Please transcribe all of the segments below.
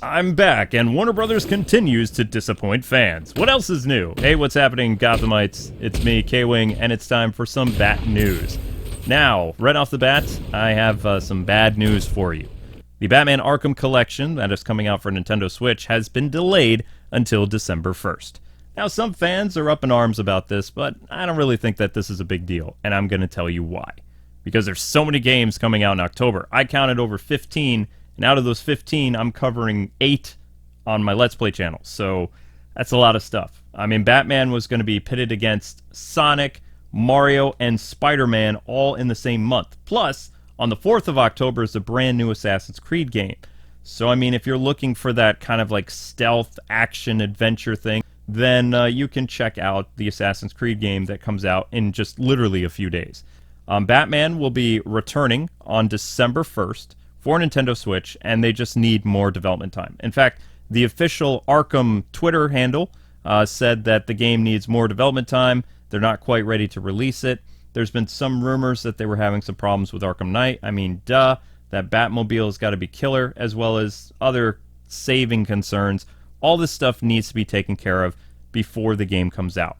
I'm back, and Warner Brothers continues to disappoint fans. What else is new? Hey, what's happening, Gothamites? It's me, K-Wing, and it's time for some Bat News. Now, right off the bat, I have some bad news for you. The Batman Arkham Collection that is coming out for Nintendo Switch has been delayed until December 1st. Now, some fans are up in arms about this, but I don't really think that this is a big deal, and I'm going to tell you why. Because there's so many games coming out in October. I counted over 15, and out of those 15, I'm covering 8 on my Let's Play channel, so that's a lot of stuff. I mean, Batman was going to be pitted against Sonic, Mario, and Spider-Man all in the same month. Plus, on the 4th of October is a brand new Assassin's Creed game. So, I mean, if you're looking for that kind of like stealth, action, adventure thing, then you can check out the Assassin's Creed game that comes out in just literally a few days. Batman will be returning on December 1st for Nintendo Switch, and they just need more development time. In fact, the official Arkham Twitter handle said that the game needs more development time. They're not quite ready to release it. There's been some rumors that they were having some problems with Arkham Knight. I mean, duh. That Batmobile has got to be killer, as well as other saving concerns. All this stuff needs to be taken care of before the game comes out.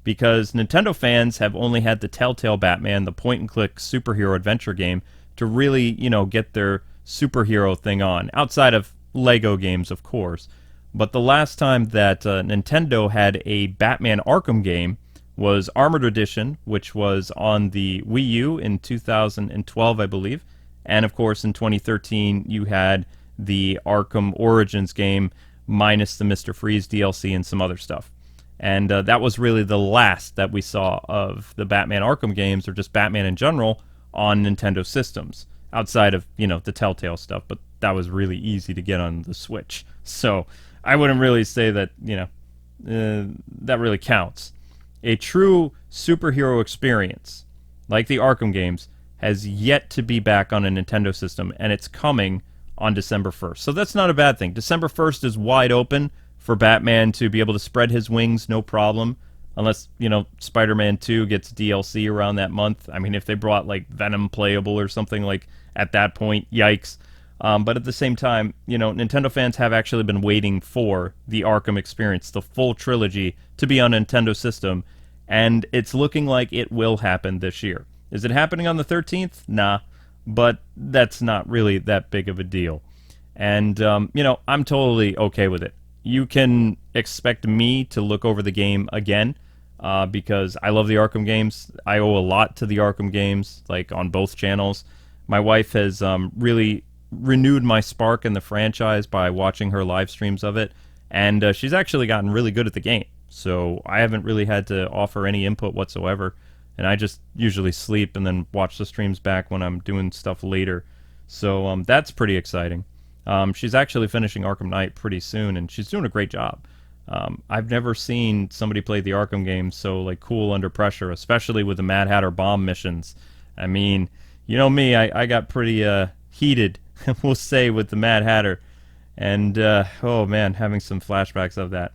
Because Nintendo fans have only had the Telltale Batman, the point-and-click superhero adventure game, to really, get their superhero thing on. Outside of Lego games, of course. But the last time that Nintendo had a Batman Arkham game was Armored Edition, which was on the Wii U in 2012, I believe. And, of course, in 2013, you had the Arkham Origins game, minus the Mr. Freeze DLC and some other stuff. And that was really the last that we saw of the Batman Arkham games, or just Batman in general, on Nintendo systems. Outside of, the Telltale stuff, but that was really easy to get on the Switch. So I wouldn't really say that, that really counts. A true superhero experience, like the Arkham games, has yet to be back on a Nintendo system, and it's coming on December 1st. So that's not a bad thing. December 1st is wide open for Batman to be able to spread his wings, no problem. Unless, Spider-Man 2 gets DLC around that month. I mean, if they brought, like, Venom playable or something, like, at that point, yikes. But at the same time, Nintendo fans have actually been waiting for the Arkham experience, the full trilogy, to be on a Nintendo system, and it's looking like it will happen this year. Is it happening on the 13th? Nah, but that's not really that big of a deal. And, I'm totally okay with it. You can expect me to look over the game again, because I love the Arkham games. I owe a lot to the Arkham games, like on both channels. My wife has really renewed my spark in the franchise by watching her live streams of it, and she's actually gotten really good at the game. So I haven't really had to offer any input whatsoever, and I just usually sleep and then watch the streams back when I'm doing stuff later. So that's pretty exciting. She's actually finishing Arkham Knight pretty soon, and she's doing a great job. I've never seen somebody play the Arkham games so cool under pressure, especially with the Mad Hatter bomb missions. I mean, you know me, I got pretty heated, we'll say, with the Mad Hatter, and oh man, having some flashbacks of that.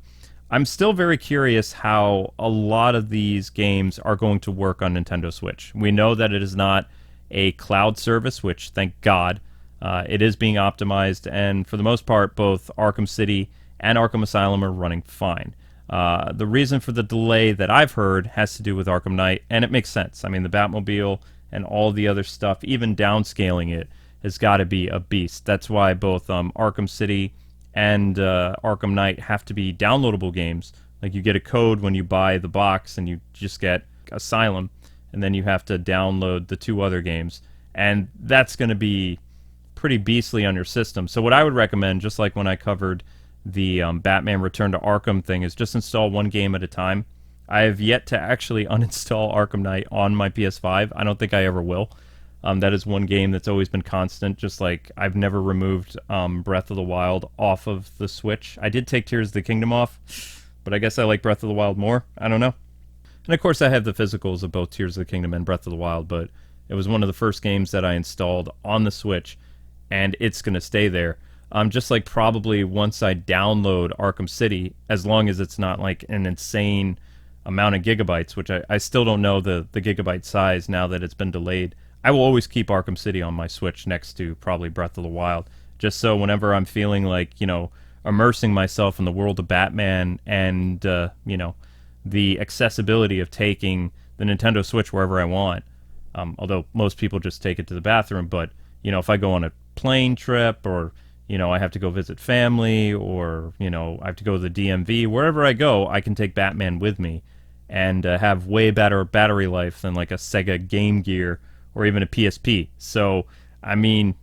I'm still very curious how a lot of these games are going to work on Nintendo Switch. We know that it is not a cloud service, which, thank God, it is being optimized, and for the most part, both Arkham City and Arkham Asylum are running fine. The reason for the delay that I've heard has to do with Arkham Knight, and it makes sense. I mean, the Batmobile and all the other stuff, even downscaling it, has got to be a beast. That's why both Arkham City and Arkham Knight have to be downloadable games. Like, you get a code when you buy the box, and you just get Asylum, and then you have to download the 2 other games, and that's going to be pretty beastly on your system. So what I would recommend, just like when I covered the Batman Return to Arkham thing, is just install one game at a time. I have yet to actually uninstall Arkham Knight on my PS5. I don't think I ever will. That is one game that's always been constant, just like I've never removed Breath of the Wild off of the Switch. I did take Tears of the Kingdom off, but I guess I like Breath of the Wild more. I don't know. And of course I have the physicals of both Tears of the Kingdom and Breath of the Wild, but it was one of the first games that I installed on the Switch, and it's going to stay there. Just like probably once I download Arkham City, as long as it's not like an insane amount of gigabytes, which I still don't know the gigabyte size now that it's been delayed, I will always keep Arkham City on my Switch next to probably Breath of the Wild. just so whenever I'm feeling like, immersing myself in the world of Batman and, the accessibility of taking the Nintendo Switch wherever I want. Although most people just take it to the bathroom, but, if I go on a plane trip or, I have to go visit family or, I have to go to the DMV, wherever I go, I can take Batman with me and have way better battery life than like a Sega Game Gear or even a PSP. So, I mean,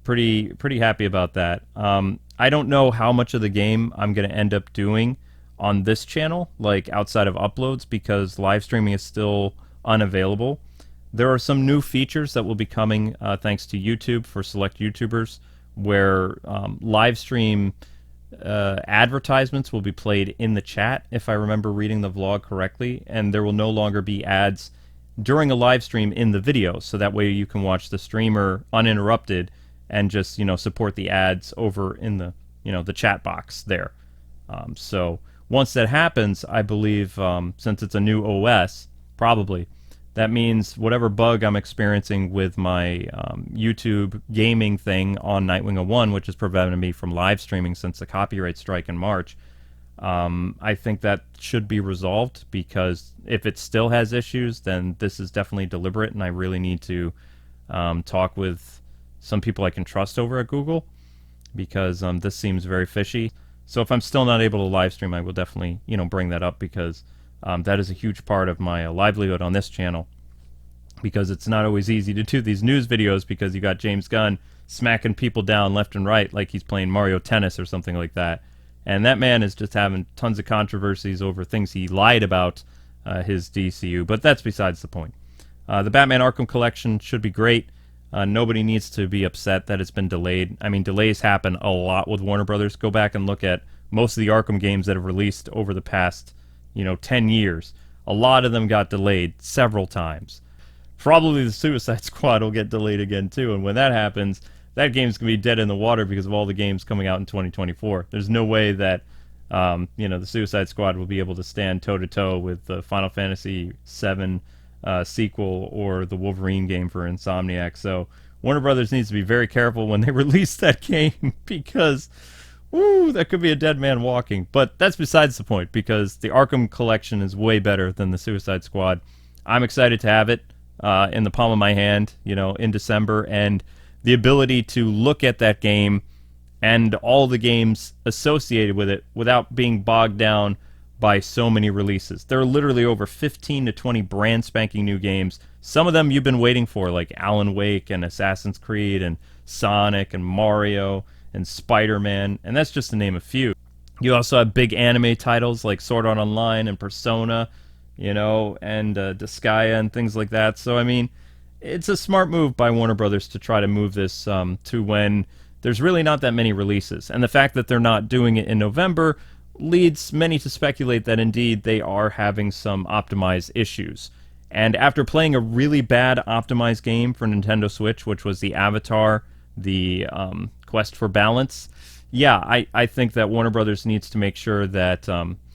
pretty happy about that. I don't know how much of the game I'm going to end up doing on this channel, like outside of uploads, because live streaming is still unavailable. There are some new features that will be coming thanks to YouTube for select YouTubers, where live stream advertisements will be played in the chat, if I remember reading the vlog correctly, and there will no longer be ads during a live stream in the video, so that way you can watch the streamer uninterrupted and just, support the ads over in the, the chat box there. So once that happens, I believe, since it's a new OS, probably, that means whatever bug I'm experiencing with my YouTube gaming thing on Nightwing 01, which has prevented me from live streaming since the copyright strike in March, I think that should be resolved, because if it still has issues, then this is definitely deliberate, and I really need to talk with some people I can trust over at Google, because this seems very fishy. So if I'm still not able to live stream, I will definitely, bring that up, because that is a huge part of my livelihood on this channel, because it's not always easy to do these news videos, because you got James Gunn smacking people down left and right like he's playing Mario Tennis or something like that. And that man is just having tons of controversies over things he lied about his DCU, but that's besides the point. The Batman Arkham Collection should be great. Nobody needs to be upset that it's been delayed. I mean, delays happen a lot with Warner Brothers. Go back and look at most of the Arkham games that have released over the past, 10 years. A lot of them got delayed several times. Probably the Suicide Squad will get delayed again, too, and when that happens, that game's going to be dead in the water because of all the games coming out in 2024. There's no way that, the Suicide Squad will be able to stand toe-to-toe with the Final Fantasy VII sequel or the Wolverine game for Insomniac. So Warner Brothers needs to be very careful when they release that game, because that could be a dead man walking. But that's besides the point, because the Arkham Collection is way better than the Suicide Squad. I'm excited to have it in the palm of my hand, in December, and the ability to look at that game and all the games associated with it without being bogged down by so many releases. There are literally over 15 to 20 brand spanking new games. Some of them you've been waiting for, like Alan Wake and Assassin's Creed and Sonic and Mario and Spider-Man, and that's just to name a few. You also have big anime titles like Sword Art Online and Persona, and Disgaea and things like that. So, I mean, it's a smart move by Warner Brothers to try to move this to when there's really not that many releases. And the fact that they're not doing it in November leads many to speculate that indeed they are having some optimized issues. And after playing a really bad optimized game for Nintendo Switch, which was the Avatar, the Quest for Balance, I think that Warner Brothers needs to make sure that,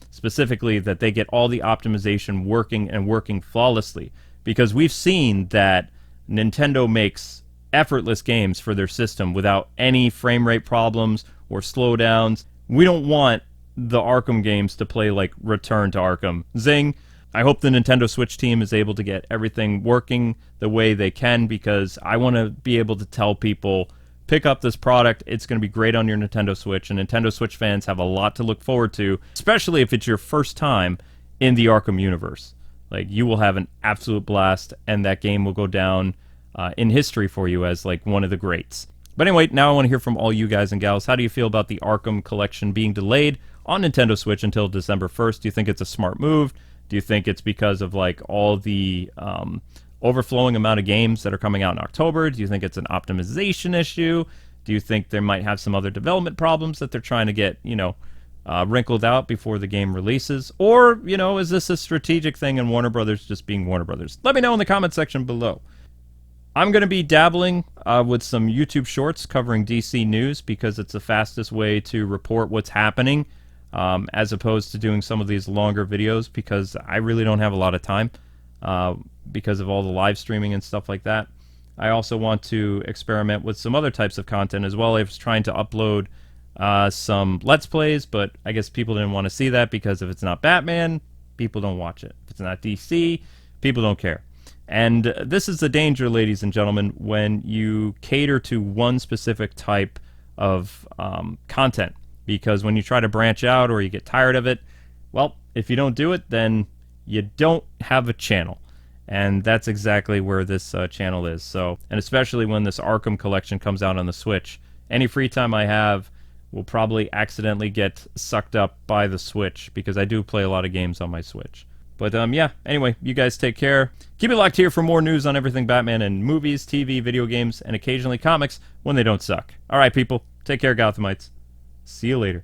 specifically, that they get all the optimization working and working flawlessly. Because we've seen that Nintendo makes effortless games for their system without any frame rate problems or slowdowns. We don't want the Arkham games to play like Return to Arkham. Zing! I hope the Nintendo Switch team is able to get everything working the way they can, because I want to be able to tell people, pick up this product, it's going to be great on your Nintendo Switch, and Nintendo Switch fans have a lot to look forward to, especially if it's your first time in the Arkham universe. Like, you will have an absolute blast, and that game will go down in history for you as, like, one of the greats. But anyway, now I want to hear from all you guys and gals. How do you feel about the Arkham Collection being delayed on Nintendo Switch until December 1st? Do you think it's a smart move? Do you think it's because of, like, all the overflowing amount of games that are coming out in October? Do you think it's an optimization issue? Do you think they might have some other development problems that they're trying to get, wrinkled out before the game releases? Or, is this a strategic thing and Warner Brothers just being Warner Brothers? Let me know in the comment section below. I'm going to be dabbling with some YouTube shorts covering DC news, because it's the fastest way to report what's happening, as opposed to doing some of these longer videos, because I really don't have a lot of time because of all the live streaming and stuff like that. I also want to experiment with some other types of content as well. I was trying to upload some Let's Plays, but I guess people didn't want to see that because if it's not Batman, people don't watch it. If it's not DC, people don't care. And this is the danger, ladies and gentlemen, when you cater to one specific type of content. Because when you try to branch out or you get tired of it, well, if you don't do it, then you don't have a channel. And that's exactly where this channel is. So, and especially when this Arkham collection comes out on the Switch, any free time I have will probably accidentally get sucked up by the Switch, because I do play a lot of games on my Switch. But yeah, anyway, you guys take care. Keep it locked here for more news on everything Batman in movies, TV, video games, and occasionally comics when they don't suck. All right, people, take care, Gothamites. See you later.